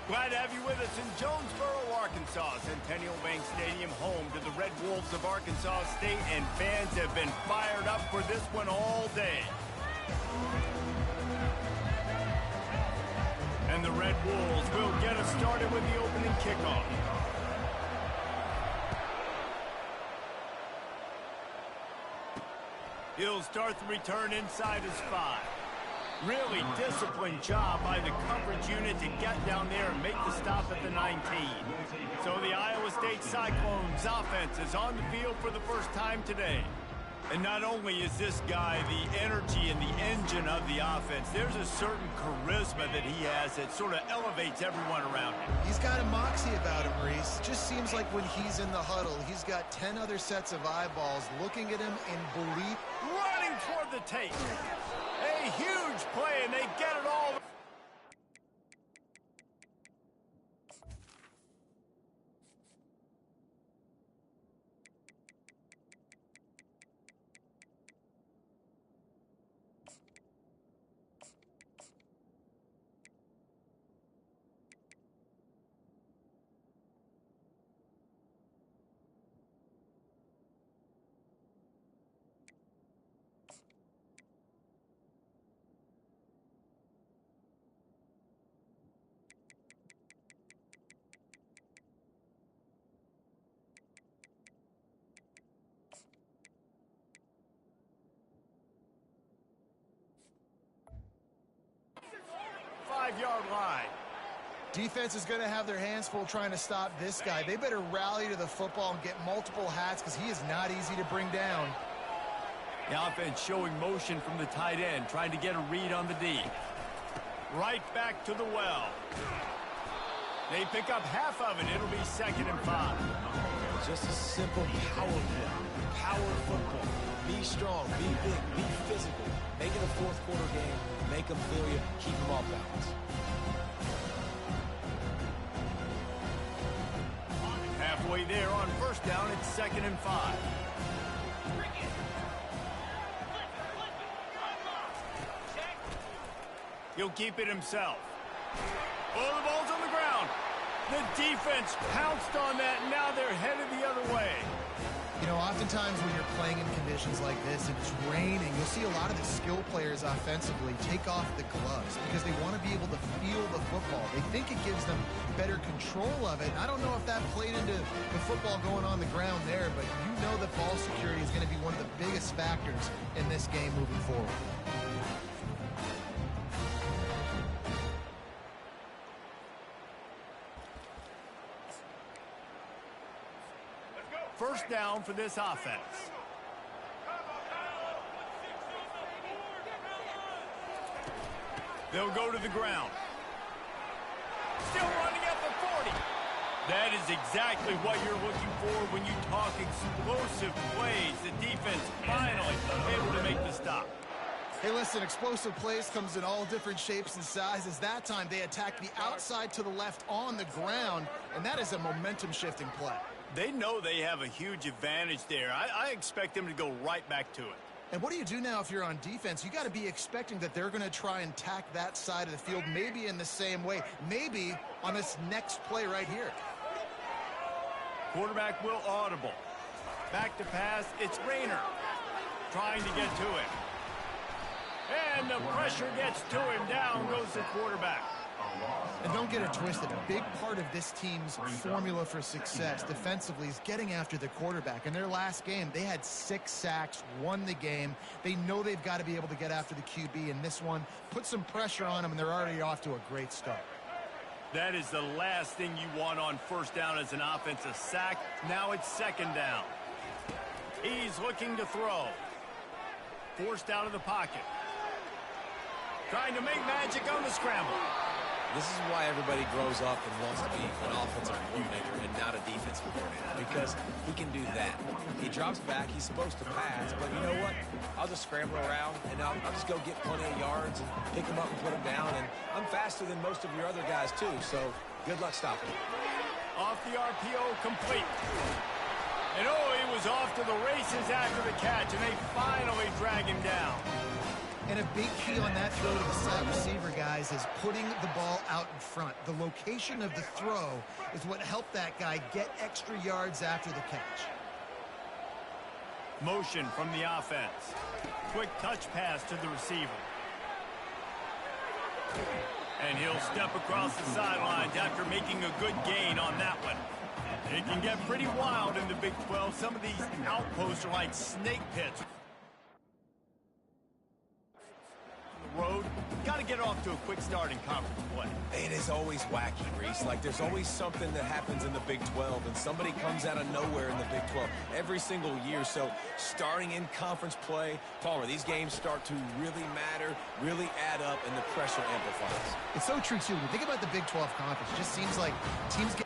Glad to have you with us in Jonesboro, Arkansas. Centennial Bank Stadium, home to the Red Wolves of Arkansas State, and fans have been fired up for this one all day. And the Red Wolves will get us started with the opening kickoff. He'll start the return inside his 5. Really disciplined job by the coverage unit to get down there and make the stop at the 19. So the Iowa State Cyclones offense is on the field for the first time today. And not only is this guy the energy and the engine of the offense, there's a certain charisma that he has that sort of elevates everyone around him. He's got a moxie about him, Reese. Just seems like when he's in the huddle, he's got 10 other sets of eyeballs looking at him in belief. Running toward the tape. A huge play, and they get it all. Five-yard line. Defense is going to have their hands full trying to stop this guy. They better rally to the football and get multiple hats because he is not easy to bring down. The offense showing motion from the tight end, trying to get a read on the D. Right back to the well. They pick up half of it. It'll be 2nd and 5. Just a simple power play. Power football. Be strong, be big, be physical. Make it a fourth quarter game. Make them feel you. Keep them off balance. Halfway there on first down, it's 2nd and 5. He'll keep it himself. Oh, the ball's on the ground. The defense pounced on that, and now they're headed the other way. You know, oftentimes when you're playing in conditions like this and it's raining, you'll see a lot of the skill players offensively take off the gloves because they want to be able to feel the football. They think it gives them better control of it. I don't know if that played into the football going on the ground there, but you know that ball security is going to be one of the biggest factors in this game moving forward. First down for this offense. They'll go to the ground. Still running at the 40. That is exactly what you're looking for when you talk explosive plays. The defense finally able to make the stop. Hey, listen, explosive plays comes in all different shapes and sizes. That time they attack the outside to the left on the ground, and that is a momentum-shifting play. They know they have a huge advantage there. I expect them to go right back to it. And what do you do now if you're on defense? You got to be expecting that they're going to try and tack that side of the field, maybe in the same way, maybe on this next play right here. Quarterback will audible. Back to pass, it's Rayner trying to get to it. And the pressure gets to him. Down goes the quarterback. And don't get it twisted. A big part of this team's formula for success defensively is getting after the quarterback. In their last game, they had 6 sacks, won the game. They know they've got to be able to get after the QB in this one, put some pressure on them, and they're already off to a great start. That is the last thing you want on first down as an offense, a sack. Now it's 2nd down. He's looking to throw. Forced out of the pocket. Trying to make magic on the scramble. This is why everybody grows up and wants to be an offensive coordinator and not a defensive coordinator, because he can do that. He drops back, he's supposed to pass, but you know what? I'll just scramble around, and I'll just go get plenty of yards and pick them up and put them down, and I'm faster than most of your other guys, too, so good luck stopping me. Off the RPO, complete. And oh, he was off to the races after the catch, and they finally drag him down. And a big key on that throw to the slot receiver, guys, is putting the ball out in front. The location of the throw is what helped that guy get extra yards after the catch. Motion from the offense. Quick touch pass to the receiver. And he'll step across the sidelines after making a good gain on that one. It can get pretty wild in the Big 12. Some of these outposts are like snake pits. Road, got to get off to a quick start in conference play. It is always wacky, Reese. Like, there's always something that happens in the Big 12, and somebody comes out of nowhere in the Big 12 every single year. So, starting in conference play, Palmer, these games start to really matter, really add up, and the pressure amplifies. It's so true, too. When you think about the Big 12 conference, it just seems like teams get...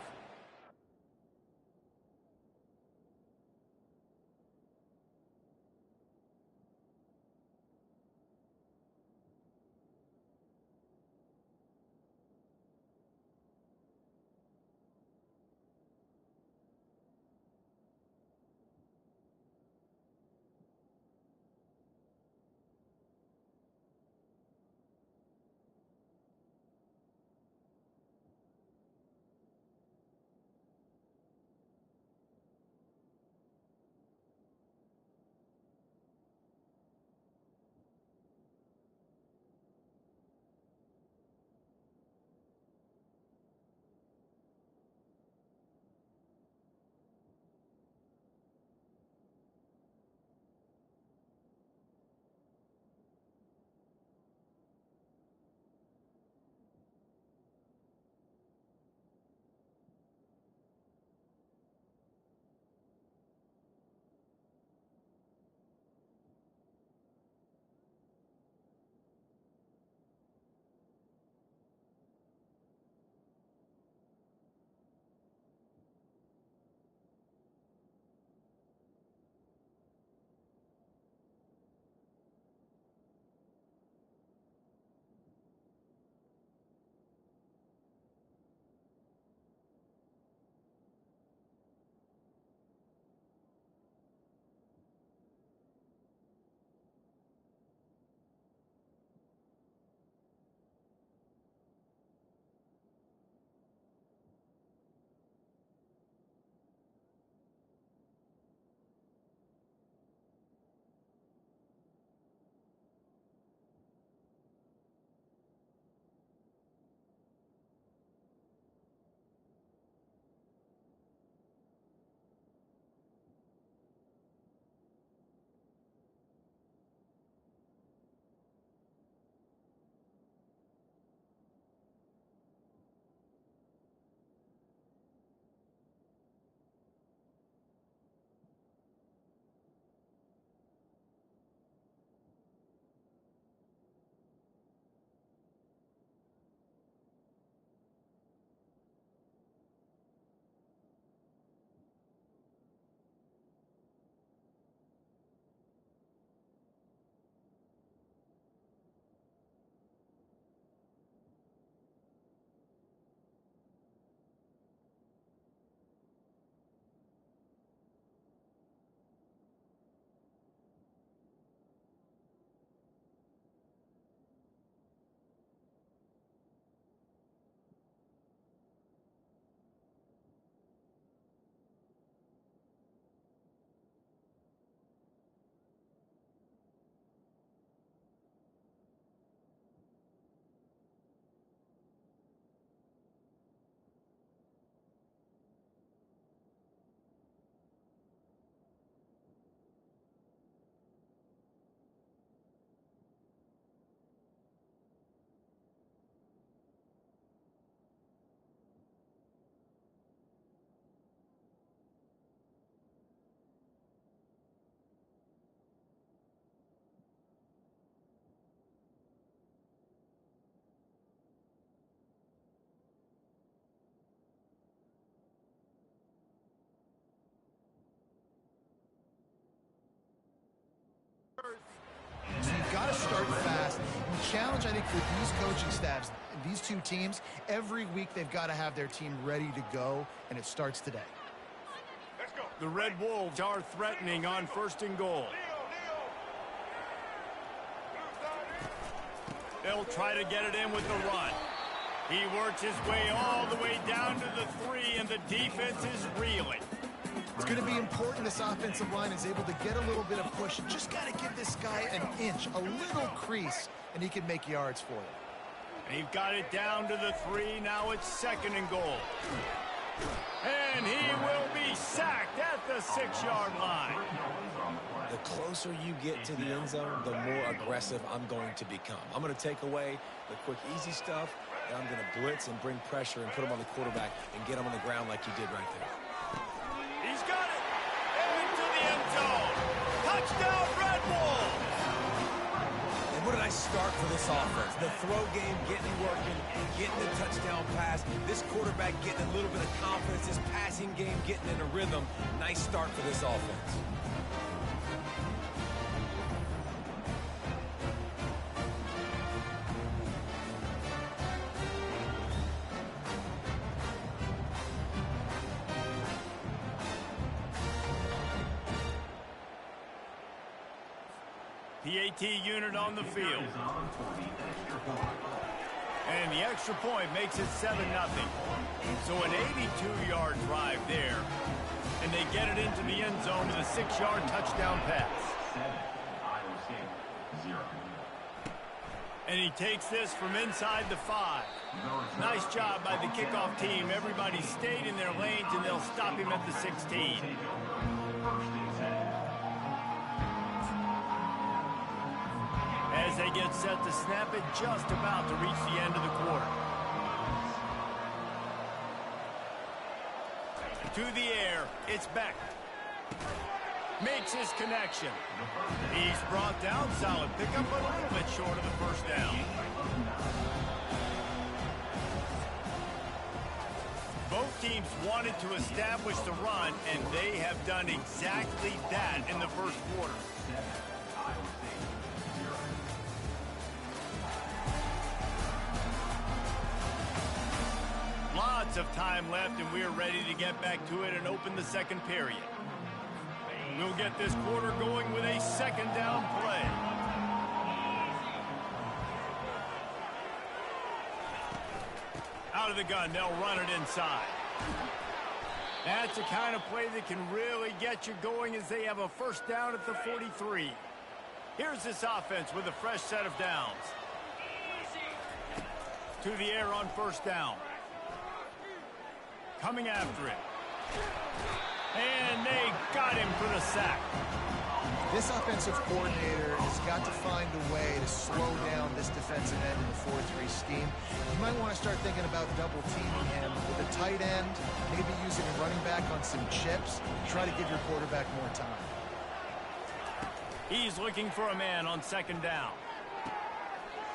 So you've got to start fast. And the challenge, I think, for these coaching staffs, these two teams, every week they've got to have their team ready to go, and it starts today. The Red Wolves are threatening on 1st and goal. They'll try to get it in with the run. He works his way all the way down to the 3, and the defense is reeling. It's going to be important this offensive line is able to get a little bit of push. Just got to give this guy an inch, a little crease, and he can make yards for you. And he's got it down to the 3. Now it's 2nd and goal. And he will be sacked at the 6-yard line. The closer you get to the end zone, the more aggressive I'm going to become. I'm going to take away the quick, easy stuff, and I'm going to blitz and bring pressure and put him on the quarterback and get him on the ground like you did right there. He's got it. Into the end zone. Touchdown, Red Wolves. And what a nice start for this offense. The throw game getting working, getting the touchdown pass. This quarterback getting a little bit of confidence. This passing game getting in a rhythm. Nice start for this offense. PAT unit on the field. And the extra point makes it 7-0. So an 82-yard drive there. And they get it into the end zone with a 6-yard touchdown pass. And he takes this from inside the 5. Nice job by the kickoff team. Everybody stayed in their lanes, and they'll stop him at the 16. As they get set to snap it, just about to reach the end of the quarter. To the air, it's Beck. Makes his connection. He's brought down, solid pickup, but a little bit short of the first down. Both teams wanted to establish the run, and they have done exactly that in the first quarter. Lots of time left, and we're ready to get back to it and open the second period. We'll get this quarter going with a 2nd down play. Out of the gun, they'll run it inside. That's the kind of play that can really get you going as they have a 1st down at the 43. Here's this offense with a fresh set of downs. To the air on 1st down. Coming after it. And they got him for the sack. This offensive coordinator has got to find a way to slow down this defensive end in the 4-3 scheme. You might want to start thinking about double teaming him with a tight end, maybe using a running back on some chips. Try to give your quarterback more time. He's looking for a man on 2nd down.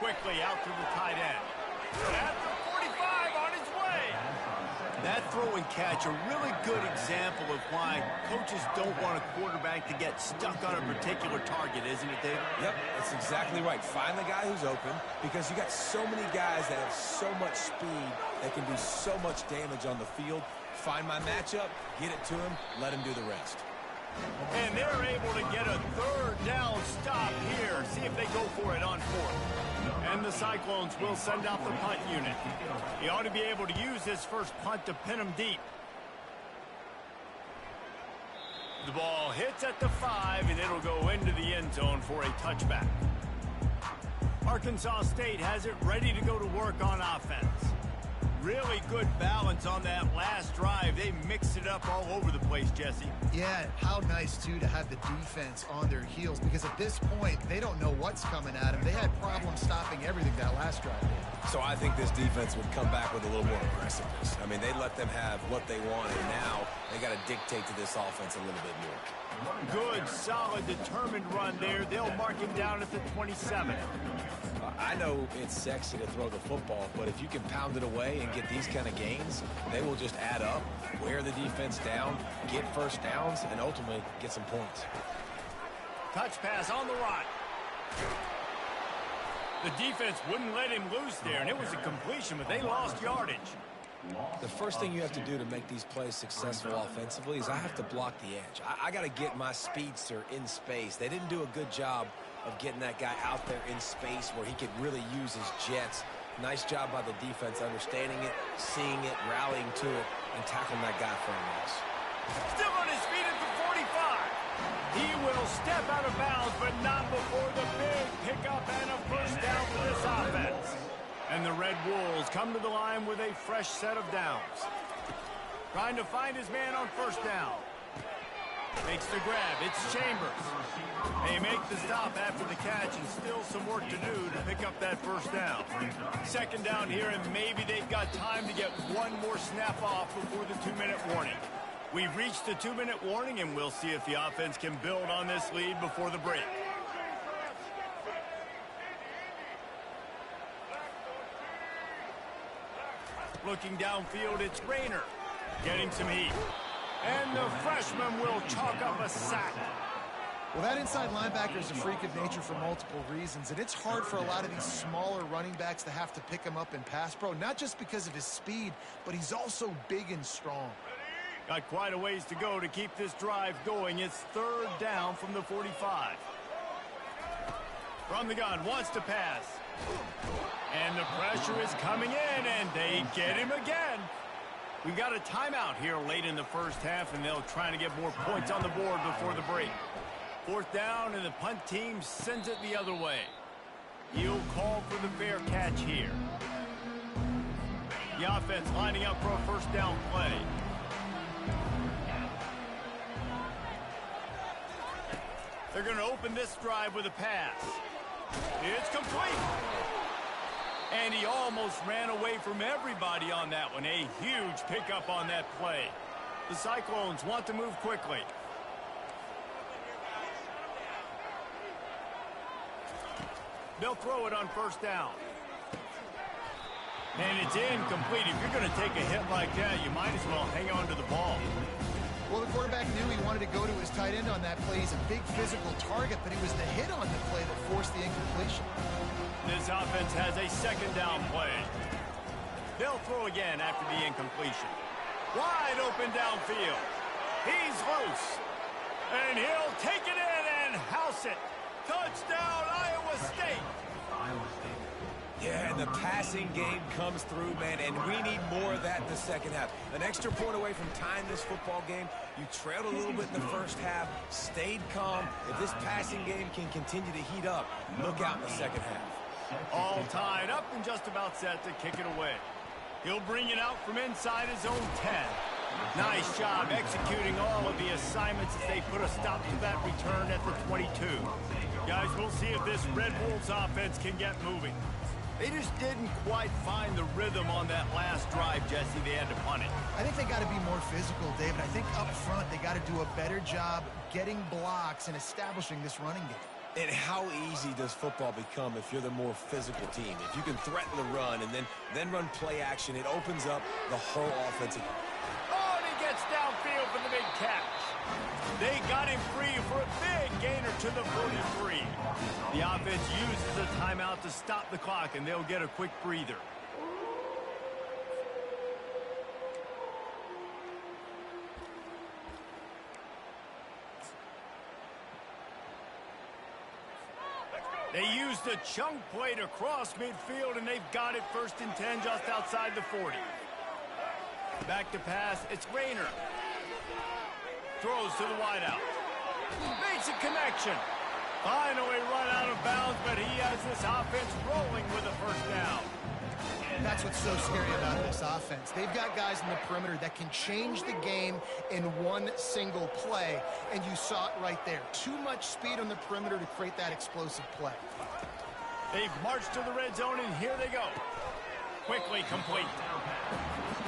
Quickly out to the tight end. At the 45 on his way. That throw and catch, a really good example of why coaches don't want a quarterback to get stuck on a particular target, isn't it, David? Yep, that's exactly right. Find the guy who's open, because you got so many guys that have so much speed that can do so much damage on the field. Find my matchup, get it to him, let him do the rest. And they're able to get a 3rd down stop here. See if they go for it on 4th. And the Cyclones will send out the punt unit. He ought to be able to use this first punt to pin him deep. The ball hits at the 5, and it'll go into the end zone for a touchback. Arkansas State has it ready to go to work on offense. Really good balance on that last drive. They mixed it up all over the place, Jesse. Yeah, how nice, too, to have the defense on their heels, because at this point, they don't know what's coming at them. They had problems stopping everything that last drive did. So I think this defense would come back with a little more aggressiveness. I mean, they let them have what they want, and now they got to dictate to this offense a little bit more. Good, solid, determined run there. They'll mark him down at the 27. I know it's sexy to throw the football, but if you can pound it away and get these kind of gains, they will just add up, wear the defense down, get 1st downs, and ultimately get some points. Touch pass on the run. The defense wouldn't let him loose there, and it was a completion, but they lost yardage. The first thing you have to do to make these plays successful offensively is I have to block the edge. I got to get my speedster in space. They didn't do a good job of getting that guy out there in space where he could really use his jets. Nice job by the defense, understanding it, seeing it, rallying to it, and tackling that guy for a loss. Still on his feet at the 45. He will step out of bounds, but not before the big pickup and a first down for this offense. And the Red Wolves come to the line with a fresh set of downs. Trying to find his man on first down. Makes the grab. It's Chambers. They make the stop after the catch, and still some work to do to pick up that first down. Second down here, and maybe they've got time to get one more snap off before the 2-minute warning. We've reached the 2-minute warning, and we'll see if the offense can build on this lead before the break. Looking downfield, it's Rayner. Getting some heat. And the freshman will chalk up a sack. Well, that inside linebacker is a freak of nature for multiple reasons, and it's hard for a lot of these smaller running backs to have to pick him up in pass pro, not just because of his speed, but he's also big and strong. Got quite a ways to go to keep this drive going. It's third down from the 45. From the gun, wants to pass. And the pressure is coming in, and they get him again. We've got a timeout here late in the first half, and they'll try to get more points on the board before the break. Fourth down, and the punt team sends it the other way. He'll call for the fair catch here. The offense lining up for a first down play. They're going to open this drive with a pass. It's complete. And he almost ran away from everybody on that one. A huge pickup on that play. The Cyclones want to move quickly. They'll throw it on first down. And it's incomplete. If you're going to take a hit like that, you might as well hang on to the ball. Well, the quarterback knew he wanted to go to his tight end on that play. He's a big physical target, but it was the hit on the play that forced the incompletion. This offense has a second down play. They'll throw again after the incompletion. Wide open downfield. He's loose. And he'll take it in and house it. Touchdown, Iowa State. Yeah, and the passing game comes through, man, and we need more of that in the second half. An extra point away from tying this football game. You trailed a little bit in the first half, stayed calm. If this passing game can continue to heat up, look out in the second half. All tied up and just about set to kick it away. He'll bring it out from inside his own 10. Nice job executing all of the assignments as they put a stop to that return at the 22. Guys, we'll see if this Red Wolves offense can get moving. They just didn't quite find the rhythm on that last drive, Jesse. They had to punt it. I think they got to be more physical, David. I think up front they got to do a better job getting blocks and establishing this running game. And how easy does football become if you're the more physical team? If you can threaten the run and then run play action, it opens up the whole offensive. Oh, and he gets downfield for the big catch. They got him free for a big gainer to the 43. The offense uses a timeout to stop the clock, and they'll get a quick breather. They used a chunk play to cross midfield, and they've got it first and 10 just outside the 40. Back to pass, it's Rayner. Throws to the wideout. Makes a connection. Finally run out of bounds, but he has this offense rolling with a first down. That's what's so scary about this offense. They've got guys in the perimeter that can change the game in one single play, and you saw it right there. Too much speed on the perimeter to create that explosive play. They've marched to the red zone, and here they go. Quickly complete.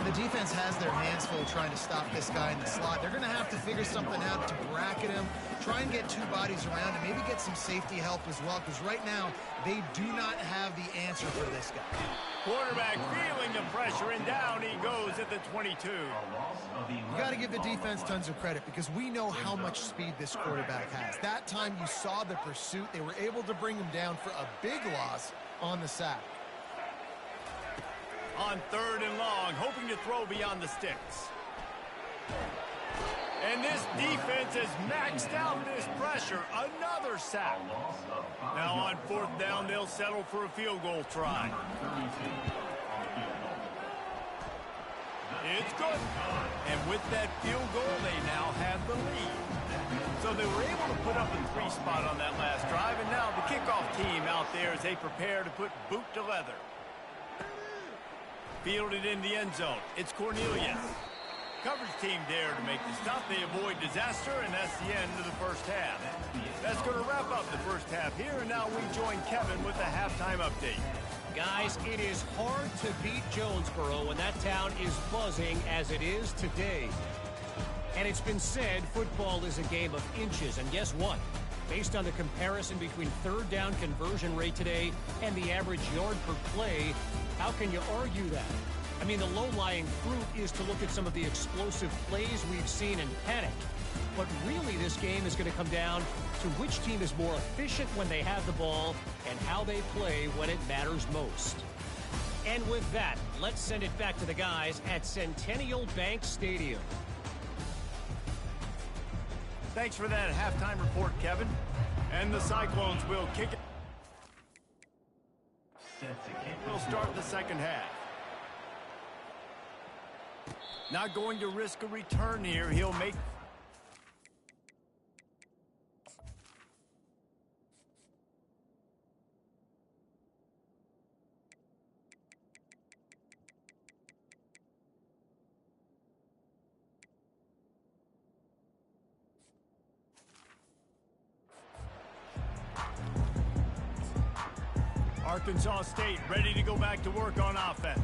The defense has their hands full trying to stop this guy in the slot. They're going to have to figure something out to bracket him, try and get two bodies around him, maybe get some safety help as well, because right now they do not have the answer for this guy. Quarterback feeling the pressure, and down he goes at the 22. You got to give the defense tons of credit because we know how much speed this quarterback has. That time you saw the pursuit. They were able to bring him down for a big loss on the sack. On third and long, hoping to throw beyond the sticks. And this defense has maxed out this pressure. Another sack. Now on 4th down, they'll settle for a field goal try. It's good. And with that field goal, they now have the lead. So they were able to put up a 3 spot on that last drive, and now the kickoff team out there as they prepare to put boot to leather. Fielded in the end zone. It's Cornelius. Coverage team there to make the stop. They avoid disaster, and that's the end of the first half. That's going to wrap up the first half here, and now we join Kevin with the halftime update. Guys, it is hard to beat Jonesboro when that town is buzzing as it is today. And it's been said football is a game of inches, and guess what? Based on the comparison between 3rd down conversion rate today and the average yard per play, how can you argue that? I mean, the low-lying fruit is to look at some of the explosive plays we've seen and panic. But really, this game is going to come down to which team is more efficient when they have the ball and how they play when it matters most. And with that, let's send it back to the guys at Centennial Bank Stadium. Thanks for that halftime report, Kevin. And the Cyclones will kick it. We'll start the second half. Not going to risk a return here. He'll make... Arkansas State ready to go back to work on offense.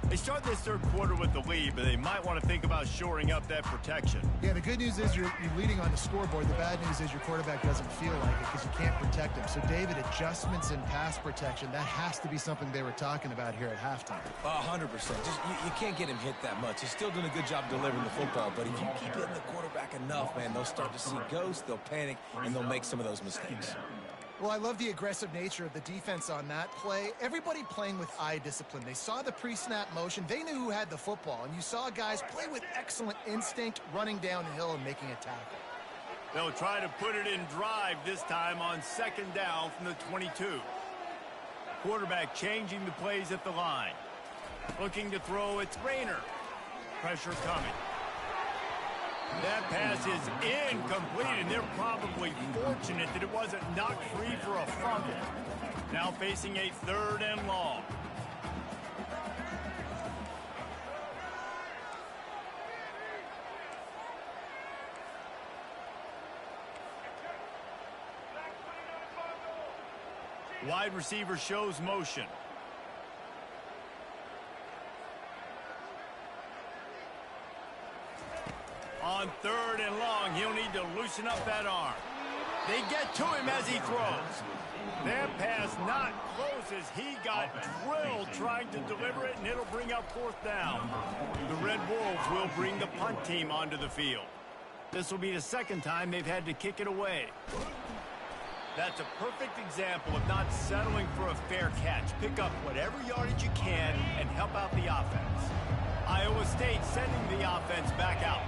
They start this third quarter with the lead, but they might want to think about shoring up that protection. Yeah, the good news is you're leading on the scoreboard. The bad news is your quarterback doesn't feel like it because you can't protect him. So, David, adjustments in pass protection, that has to be something they were talking about here at halftime. 100%. You can't get him hit that much. He's still doing a good job delivering the football, but if you keep hitting the quarterback enough, man, they'll start to see ghosts, they'll panic, and they'll make some of those mistakes. Well, I love the aggressive nature of the defense on that play. Everybody playing with eye discipline. They saw the pre-snap motion. They knew who had the football, and you saw guys play with excellent instinct, running downhill and making a tackle. They'll try to put it in drive this time on 2nd down from the 22. Quarterback changing the plays at the line. Looking to throw, it's Rayner. Pressure coming. That pass is incomplete, and they're probably fortunate that it wasn't knocked free for a fumble. Now facing a 3rd and long. Wide receiver shows motion. On 3rd and long, he'll need to loosen up that arm. They get to him as he throws. That pass not close as he got drilled trying to deliver it, and it'll bring up 4th down. The Red Wolves will bring the punt team onto the field. This will be the 2nd time they've had to kick it away. That's a perfect example of not settling for a fair catch. Pick up whatever yardage you can and help out the offense. Iowa State sending the offense back out.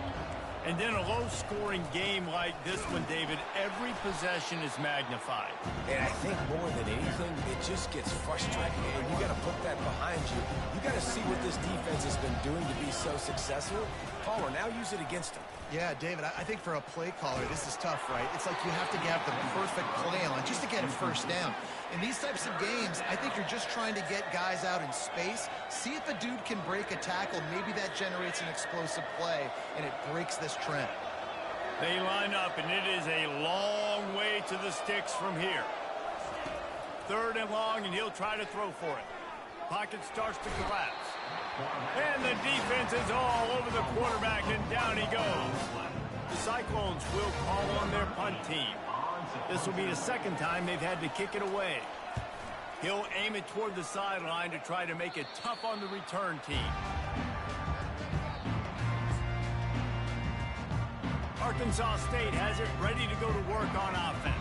And in a low-scoring game like this one, David, every possession is magnified. And I think more than anything, it just gets frustrating. And you got to put that behind you. You got to see what this defense has been doing to be so successful. Caller, now use it against them. Yeah, David, I think for a play caller, this is tough, right? It's like you have to get the perfect play on just to get a 1st down. In these types of games, I think you're just trying to get guys out in space, see if a dude can break a tackle. Maybe that generates an explosive play, and it breaks this trend. They line up, and it is a long way to the sticks from here. 3rd and long, and he'll try to throw for it. Pocket starts to collapse. And the defense is all over the quarterback, and down he goes. The Cyclones will call on their punt team. This will be the 2nd time they've had to kick it away. He'll aim it toward the sideline to try to make it tough on the return team. Arkansas State has it ready to go to work on offense.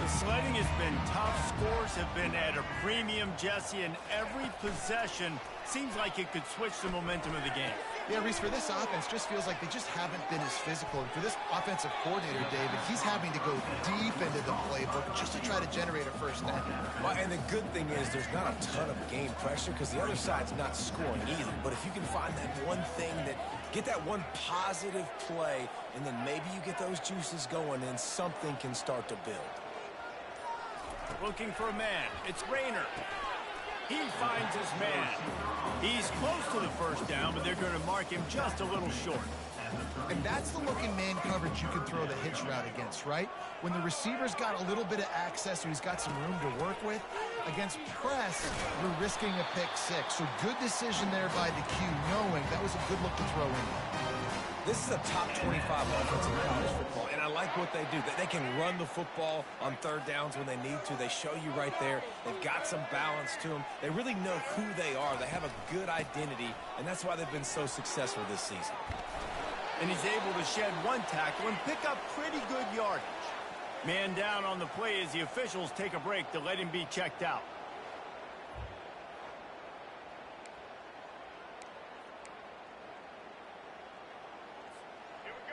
The The sledding has been tough. Scores have been at a premium, Jesse, and every possession seems like it could switch the momentum of the game. Yeah, Reese, for this offense, just feels like they just haven't been as physical. And for this offensive coordinator, David, he's having to go deep into the playbook just to try to generate a first down. Well, and the good thing is there's not a ton of game pressure because the other side's not scoring either. But if you can find that one thing get that one positive play, and then maybe you get those juices going, and something can start to build. Looking for a man. It's Rayner. He finds his man. He's close to the first down, but they're going to mark him just a little short. And that's the looking man coverage you can throw the hitch route against, right? When the receiver's got a little bit of access, so he's got some room to work with. Against press, you're risking a pick six. So good decision there by the Q, knowing that was a good look to throw in. This is a top 25 offense in college football, and I like what they do. They can run the football on third downs when they need to. They show you right there. They've got some balance to them. They really know who they are. They have a good identity, and that's why they've been so successful this season. And he's able to shed one tackle and pick up pretty good yardage. Man down on the play as the officials take a break to let him be checked out.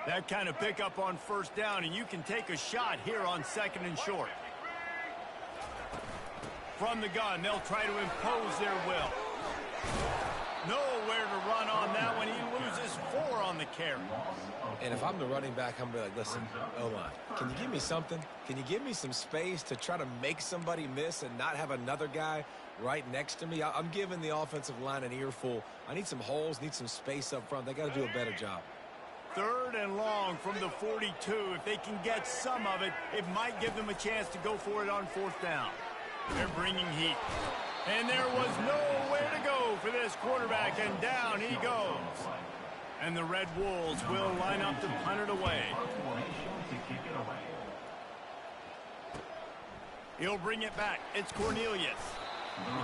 That kind of pickup on first down, and you can take a shot here on second and short. From the gun, they'll try to impose their will. Nowhere to run on that one. He loses 4 on the carry. And if I'm the running back, I'm going to be like, listen, O-line, can you give me something? Can you give me some space to try to make somebody miss and not have another guy right next to me? I'm giving the offensive line an earful. I need some holes, need some space up front. They got to do a better job. 3rd and long from the 42. If they can get some of it, it might give them a chance to go for it on 4th down. They're bringing heat. And there was nowhere to go for this quarterback, and down he goes. And the Red Wolves will line up to punt it away. He'll bring it back. It's Cornelius.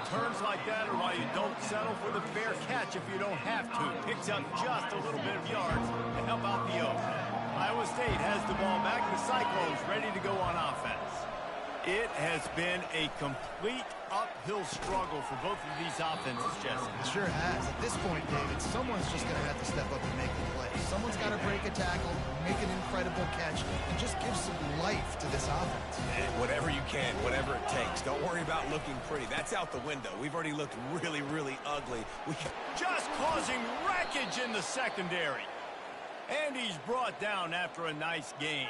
Returns like that are why you don't settle for the fair catch if you don't have to. Picks up just a little bit of yards to help out the Oaks. Iowa State has the ball back. The Cyclones ready to go on offense. It has been a complete uphill struggle for both of these offenses, Jesse. It sure has. At this point, David, someone's just going to have to step up and make the play. Someone's got to break a tackle, make an incredible catch, and just give some life to this offense. Whatever you can, whatever it takes. Don't worry about looking pretty. That's out the window. We've already looked really, really ugly. Just causing wreckage in the secondary. And he's brought down after a nice game.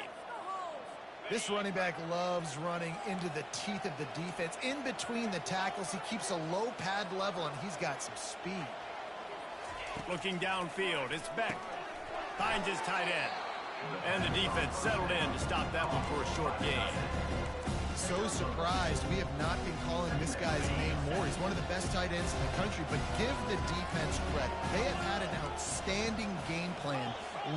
This running back loves running into the teeth of the defense. In between the tackles, he keeps a low pad level, and he's got some speed. Looking downfield, it's Beck. Finds his tight end. And the defense settled in to stop that one for a short gain. So surprised we have not been calling this guy's name more. He's one of the best tight ends in the country, but give the defense credit. They have had an outstanding game plan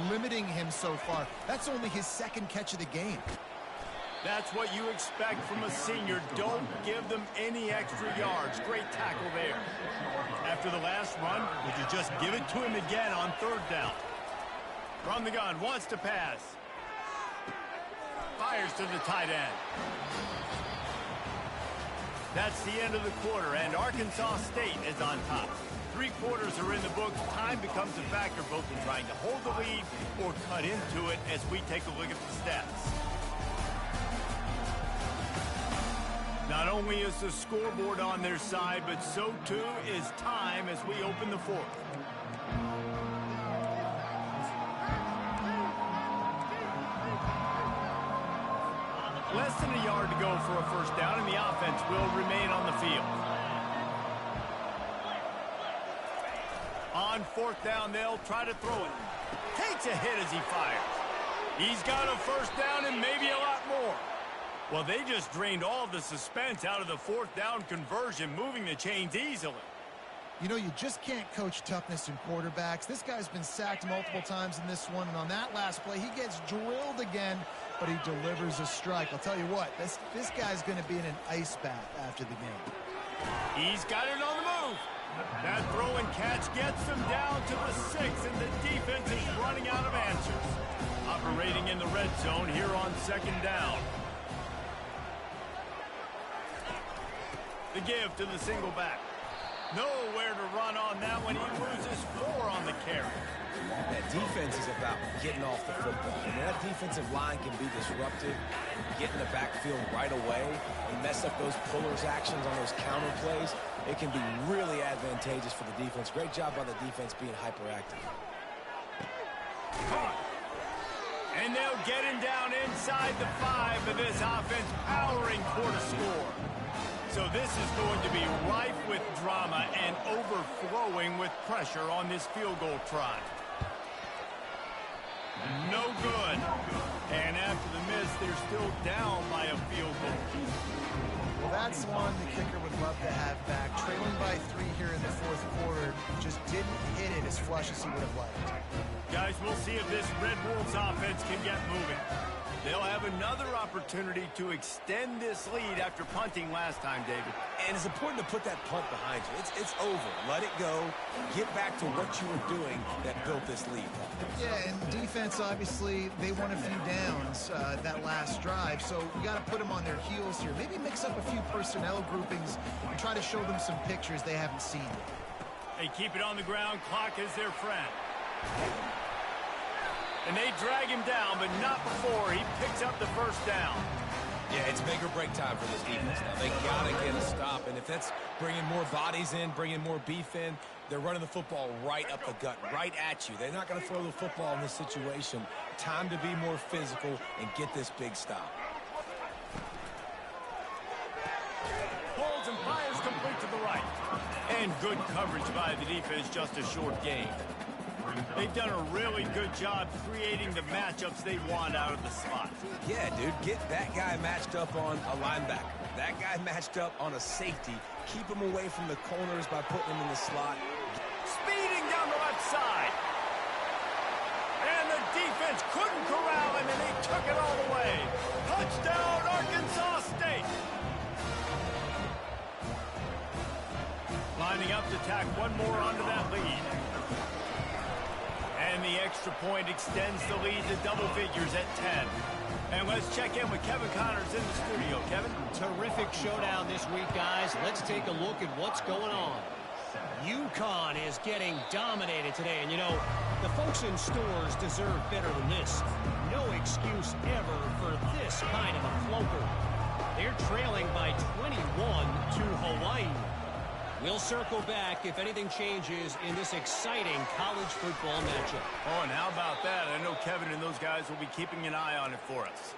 limiting him so far. That's only his 2nd catch of the game. That's what you expect from a senior. Don't give them any extra yards. Great tackle there. After the last run, would you just give it to him again on 3rd down? From the gun, wants to pass. Fires to the tight end. That's the end of the quarter, and Arkansas State is on top. 3 quarters are in the books. Time becomes a factor both in trying to hold the lead or cut into it as we take a look at the stats. Not only is the scoreboard on their side, but so too is time as we open the 4th. Less than a yard to go for a first down, and the offense will remain on the field. On 4th down, they'll try to throw it. Takes a hit as he fires. He's got a first down and maybe a lot more. Well, they just drained all the suspense out of the 4th down conversion, moving the chains easily. You know, you just can't coach toughness in quarterbacks. This guy's been sacked multiple times in this one, and on that last play, he gets drilled again, but he delivers a strike. I'll tell you what, this guy's going to be in an ice bath after the game. He's got it on the move. That throw and catch gets them down to the 6, and the defense is running out of answers. Operating in the red zone here on 2nd down. The give to the single back. Nowhere to run on that one. He loses 4 on the carry. That defense is about getting off the football. And that defensive line can be disruptive, get in the backfield right away, and mess up those pullers actions on those counter plays. It can be really advantageous for the defense. Great job by the defense being hyperactive. And they'll get him down inside the 5, but this offense powering for the score. So this is going to be rife with drama and overflowing with pressure on this field goal try. No good. And after the miss, they're still down by a field goal. Well, that's one the kicker would love to have back. Trailing by 3 here in the 4th quarter, just didn't hit it as flush as he would have liked. Guys, we'll see if this Red Wolves offense can get moving. They'll have another opportunity to extend this lead after punting last time, David. And it's important to put that punt behind you. It's over. Let it go. Get back to what you were doing that built this lead. Yeah, and defense, obviously, they won a few downs that last drive, so we got to put them on their heels here. Maybe mix up a few personnel groupings and try to show them some pictures they haven't seen yet. They keep it on the ground. Clock is their friend. And they drag him down, but not before he picks up the first down. Yeah, it's make or break time for this defense now. They got to get a stop, and if that's bringing more bodies in, bringing more beef in, they're running the football right up the gut, right at you. They're not going to throw the football in this situation. Time to be more physical and get this big stop. Holds and fires complete to the right. And good coverage by the defense, just a short gain. They've done a really good job creating the matchups they want out of the slot. Yeah, dude, get that guy matched up on a linebacker. That guy matched up on a safety. Keep him away from the corners by putting him in the slot. Speeding down the left side. And the defense couldn't corral him, and they took it all the way. Touchdown, Arkansas State. Lining up to tack one more onto that lead. And the extra point extends the lead to double figures at 10. And let's check in with Kevin Connors in the studio. Kevin? Terrific showdown this week, guys. Let's take a look at what's going on. UConn is getting dominated today. And, you know, the folks in stores deserve better than this. No excuse ever for this kind of a floater. They're trailing by 21 to Hawaii. We'll circle back if anything changes in this exciting college football matchup. Oh, and how about that? I know Kevin and those guys will be keeping an eye on it for us.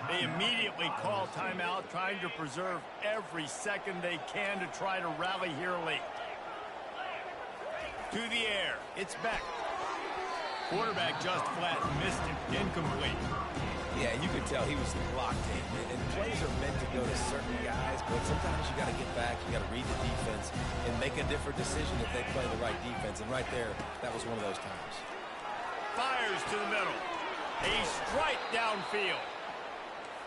They immediately call timeout, trying to preserve every second they can to try to rally here late. To the air. It's Beck. Quarterback just flat missed it. Incomplete. Yeah, you could tell he was locked in. And plays are meant to go to certain guys, but sometimes you got to get back, you got to read the defense, and make a different decision if they play the right defense. And right there, that was one of those times. Fires to the middle. A strike downfield.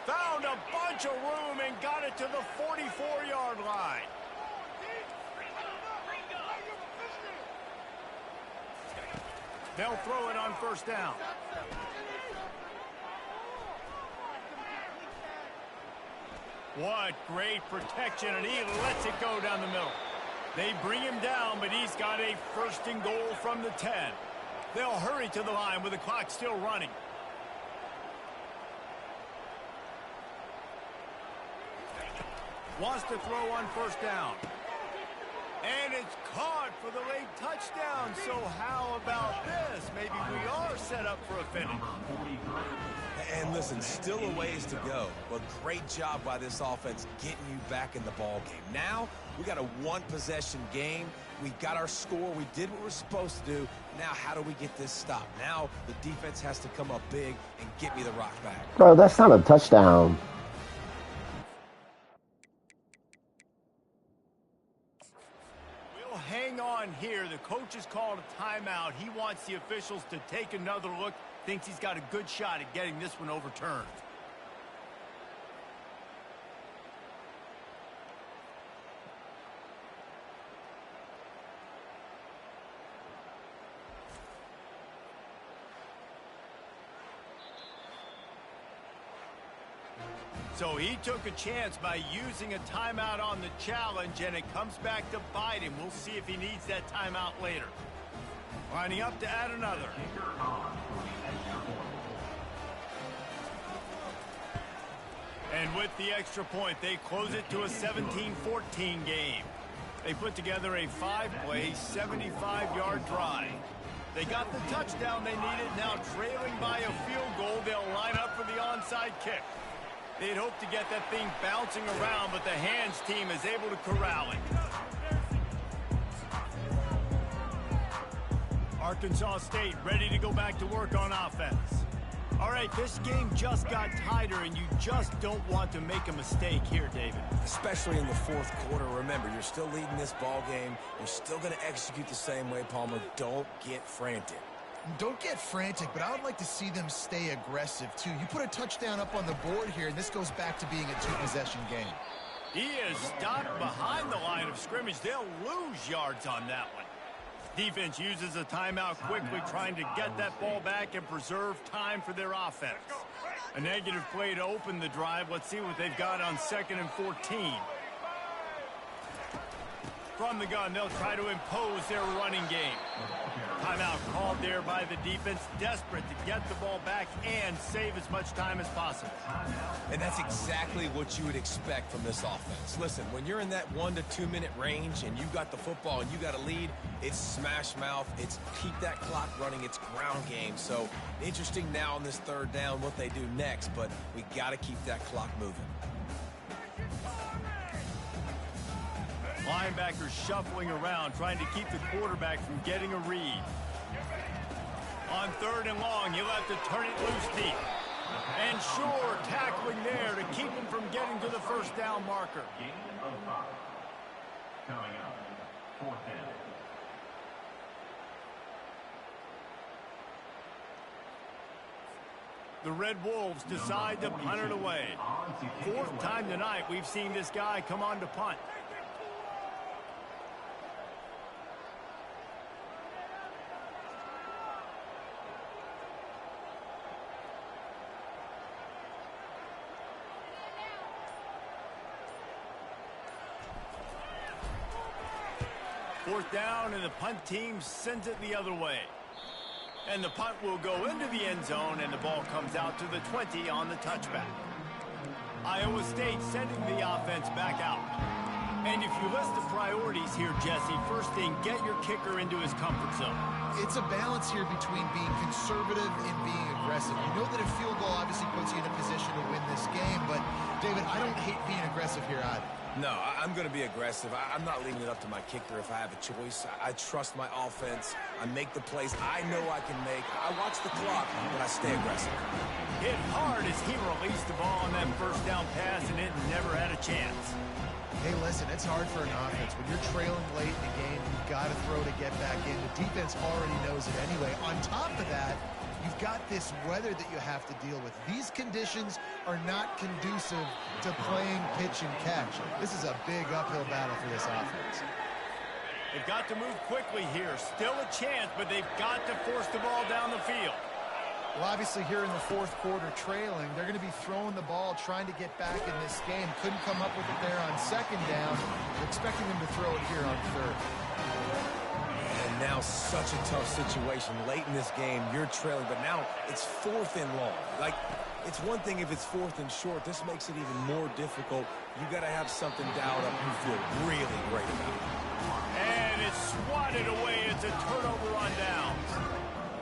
Found a bunch of room and got it to the 44-yard line. They'll throw it on first down. What great protection, and he lets it go down the middle. They bring him down, but he's got a first and goal from the 10. They'll hurry to the line with the clock still running. Wants to throw on first down. And it's caught for the late touchdown. So how about this? Maybe we are set up for a finish. And listen, still a ways to go, but great job by this offense getting you back in the ball game. Now, we got a one-possession game. We got our score. We did what we're supposed to do. Now, how do we get this stop? Now, the defense has to come up big and get me the rock back. Bro, that's not a touchdown. We'll hang on here. The coach has called a timeout. He wants the officials to take another look. Thinks he's got a good shot at getting this one overturned. So he took a chance by using a timeout on the challenge, and it comes back to bite him. We'll see if he needs that timeout later. Lining up to add another. And with the extra point, they close it to a 17-14 game. They put together a 5-play, 75-yard drive. They got the touchdown they needed. Now trailing by a field goal, they'll line up for the onside kick. They'd hoped to get that thing bouncing around, but the hands team is able to corral it. Arkansas State ready to go back to work on offense. All right, this game just got tighter, and you just don't want to make a mistake here, David. Especially in the fourth quarter. Remember, you're still leading this ball game. You're still going to execute the same way, Palmer. Don't get frantic. Don't get frantic, but I would like to see them stay aggressive, too. You put a touchdown up on the board here, and this goes back to being a two-possession game. He is stopped behind the line of scrimmage. They'll lose yards on that one. Defense uses a timeout quickly, trying to get that ball back and preserve time for their offense. A negative play to open the drive. Let's see what they've got on 2nd and 14. From the gun, they'll try to impose their running game. Timeout called there by the defense, desperate to get the ball back and save as much time as possible. And that's exactly what you would expect from this offense. Listen, when you're in that 1 to 2 minute range and you got the football and you got a lead, it's smash mouth, it's keep that clock running, it's ground game. So interesting now on this 3rd down what they do next, but we got to keep that clock moving. Linebackers shuffling around, trying to keep the quarterback from getting a read. On 3rd and long, he'll have to turn it loose deep. And Shore tackling there to keep him from getting to the 1st down marker. Coming up, 4th down. The Red Wolves decide to punt it away. 4th time tonight we've seen this guy come on to punt. Fourth down, and the punt team sends it the other way. And the punt will go into the end zone, and the ball comes out to the 20 on the touchback. Iowa State sending the offense back out. And if you list the priorities here, Jesse, first thing, get your kicker into his comfort zone. It's a balance here between being conservative and being aggressive. You know that a field goal obviously puts you in a position to win this game, but, David, I don't hate being aggressive here either. No, I'm going to be aggressive. I'm not leaving it up to my kicker if I have a choice. I trust my offense. I make the plays I know I can make. I watch the clock, but I stay aggressive. Hit hard as he released the ball on that 1st down pass, and it never had a chance. Hey, listen, it's hard for an offense. When you're trailing late in the game, you've got to throw to get back in. The defense already knows it anyway. On top of that, you've got this weather that you have to deal with. These conditions are not conducive to playing pitch and catch. This is a big uphill battle for this offense. They've got to move quickly here. Still a chance, but they've got to force the ball down the field. Well, obviously here in the 4th quarter trailing, they're going to be throwing the ball, trying to get back in this game. Couldn't come up with it there on 2nd down. We're expecting them to throw it here on 3rd. And now such a tough situation. Late in this game, you're trailing, but now it's 4th and long. Like, it's one thing if it's 4th and short. This makes it even more difficult. You got to have something dialed up you feel really great about. And it's swatted away. It's a turnover on downs.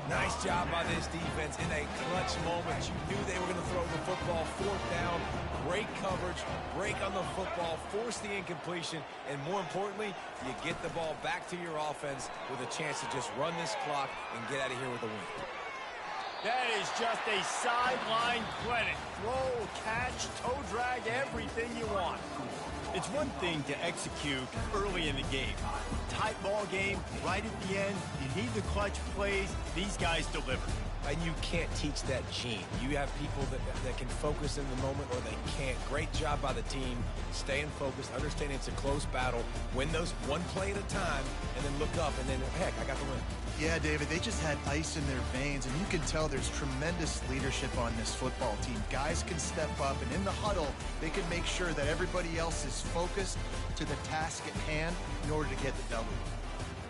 Nice job by this defense in a clutch moment. You knew they were going to throw the football. 4th down, great coverage, break on the football, force the incompletion, and more importantly, you get the ball back to your offense with a chance to just run this clock and get out of here with a win. That is just a sideline credit. Throw, catch, toe drag, everything you want. It's one thing to execute early in the game. Tight ball game, right at the end, you need the clutch plays. These guys deliver. And you can't teach that gene. You have people that can focus in the moment or they can't. Great job by the team, staying focused, understanding it's a close battle, win those one play at a time, and then look up, and then, heck, I got the win. Yeah, David, they just had ice in their veins, and you can tell there's tremendous leadership on this football team. Guys can step up, and in the huddle, they can make sure that everybody else is focused to the task at hand in order to get the W.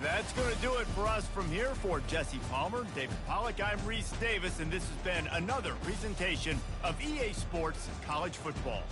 That's going to do it for us from here. For Jesse Palmer, David Pollack, I'm Reese Davis, and this has been another presentation of EA Sports College Football.